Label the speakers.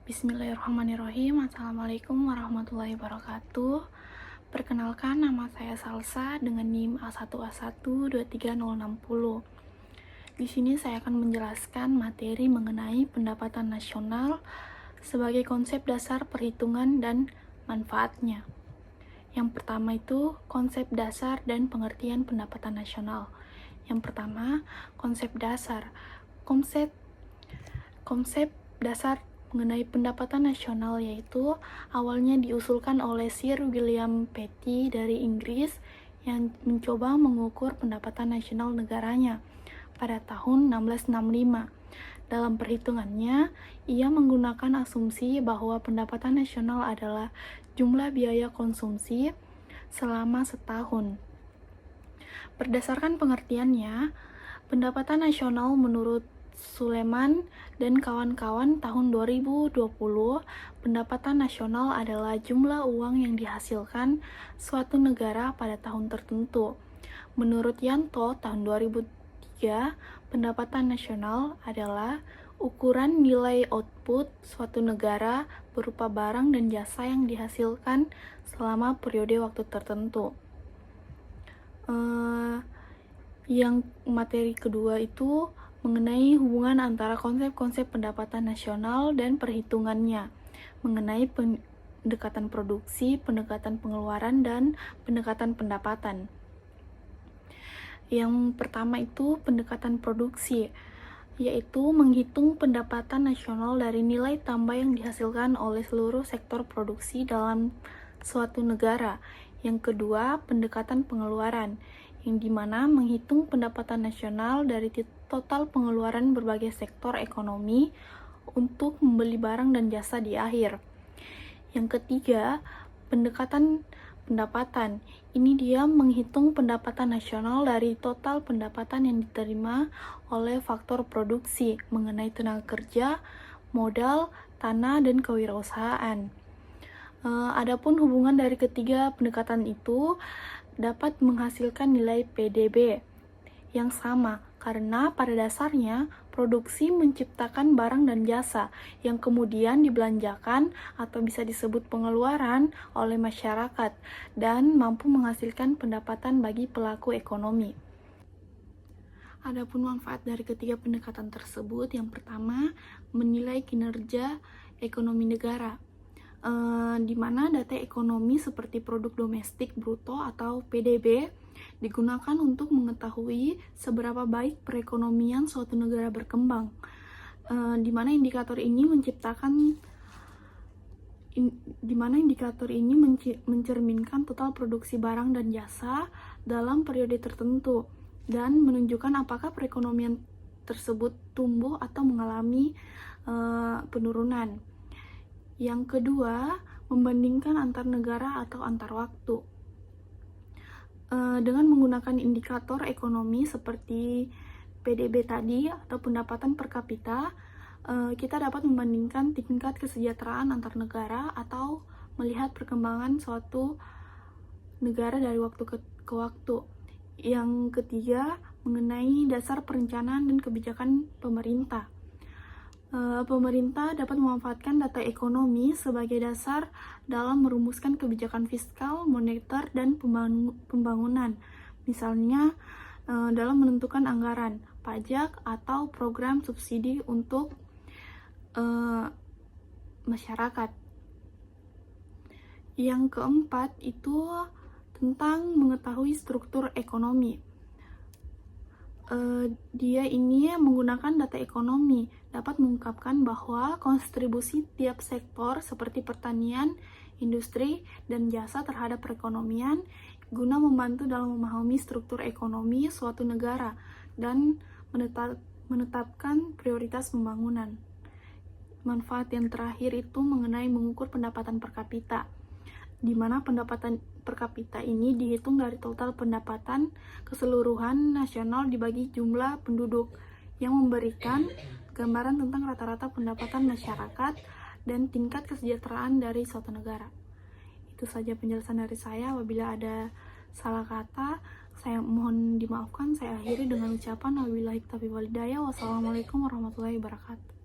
Speaker 1: Bismillahirrahmanirrahim. Assalamualaikum warahmatullahi wabarakatuh. Perkenalkan, nama saya Salsa dengan NIM A1A1 23060. Di sini saya akan menjelaskan materi mengenai pendapatan nasional sebagai konsep dasar perhitungan dan manfaatnya. Yang pertama itu konsep dasar dan pengertian pendapatan nasional. Yang pertama, konsep dasar. Konsep dasar mengenai pendapatan nasional yaitu awalnya diusulkan oleh Sir William Petty dari Inggris yang mencoba mengukur pendapatan nasional negaranya pada tahun 1665. Dalam perhitungannya, ia menggunakan asumsi bahwa pendapatan nasional adalah jumlah biaya konsumsi selama setahun. Berdasarkan pengertiannya, pendapatan nasional menurut Suleman dan kawan-kawan tahun 2020, pendapatan nasional adalah jumlah uang yang dihasilkan suatu negara pada tahun tertentu. Menurut Yanto tahun 2003, pendapatan nasional adalah ukuran nilai output suatu negara berupa barang dan jasa yang dihasilkan selama periode waktu tertentu. Yang materi kedua itu mengenai hubungan antara konsep-konsep pendapatan nasional dan perhitungannya, mengenai pendekatan produksi, pendekatan pengeluaran, dan pendekatan pendapatan. Yang pertama itu pendekatan produksi, yaitu menghitung pendapatan nasional dari nilai tambah yang dihasilkan oleh seluruh sektor produksi dalam suatu negara. Yang kedua, pendekatan pengeluaran, yang dimana menghitung pendapatan nasional dari total pengeluaran berbagai sektor ekonomi untuk membeli barang dan jasa di akhir. Yang ketiga, pendekatan pendapatan. Ini dia menghitung pendapatan nasional dari total pendapatan yang diterima oleh faktor produksi mengenai tenaga kerja, modal, tanah, dan kewirausahaan. Adapun hubungan dari ketiga pendekatan itu dapat menghasilkan nilai PDB yang sama karena pada dasarnya produksi menciptakan barang dan jasa yang kemudian dibelanjakan atau bisa disebut pengeluaran oleh masyarakat dan mampu menghasilkan pendapatan bagi pelaku ekonomi. Adapun manfaat dari ketiga pendekatan tersebut, yang pertama, menilai kinerja ekonomi negara. Di mana data ekonomi seperti produk domestik bruto atau PDB digunakan untuk mengetahui seberapa baik perekonomian suatu negara berkembang, di mana indikator ini mencerminkan total produksi barang dan jasa dalam periode tertentu dan menunjukkan apakah perekonomian tersebut tumbuh atau mengalami penurunan. Yang kedua, membandingkan antar negara atau antar waktu. Dengan menggunakan indikator ekonomi seperti PDB tadi atau pendapatan per kapita, kita dapat membandingkan tingkat kesejahteraan antar negara atau melihat perkembangan suatu negara dari waktu ke waktu. Yang ketiga, mengenai dasar perencanaan dan kebijakan pemerintah. Pemerintah dapat memanfaatkan data ekonomi sebagai dasar dalam merumuskan kebijakan fiskal, moneter, dan pembangunan. Misalnya, dalam menentukan anggaran, pajak, atau program subsidi untuk masyarakat. Yang keempat itu tentang mengetahui struktur ekonomi. Dia ini menggunakan data ekonomi dapat mengungkapkan bahwa kontribusi tiap sektor seperti pertanian, industri, dan jasa terhadap perekonomian guna membantu dalam memahami struktur ekonomi suatu negara dan menetapkan prioritas pembangunan. Manfaat yang terakhir itu mengenai mengukur pendapatan per kapita, di mana pendapatan per kapita ini dihitung dari total pendapatan keseluruhan nasional dibagi jumlah penduduk yang memberikan gambaran tentang rata-rata pendapatan masyarakat dan tingkat kesejahteraan dari suatu negara. Itu saja penjelasan dari saya. Apabila ada salah kata, saya mohon dimaafkan. Saya akhiri dengan ucapan wabillahi taufiq wal hidayah. Wassalamualaikum warahmatullahi wabarakatuh.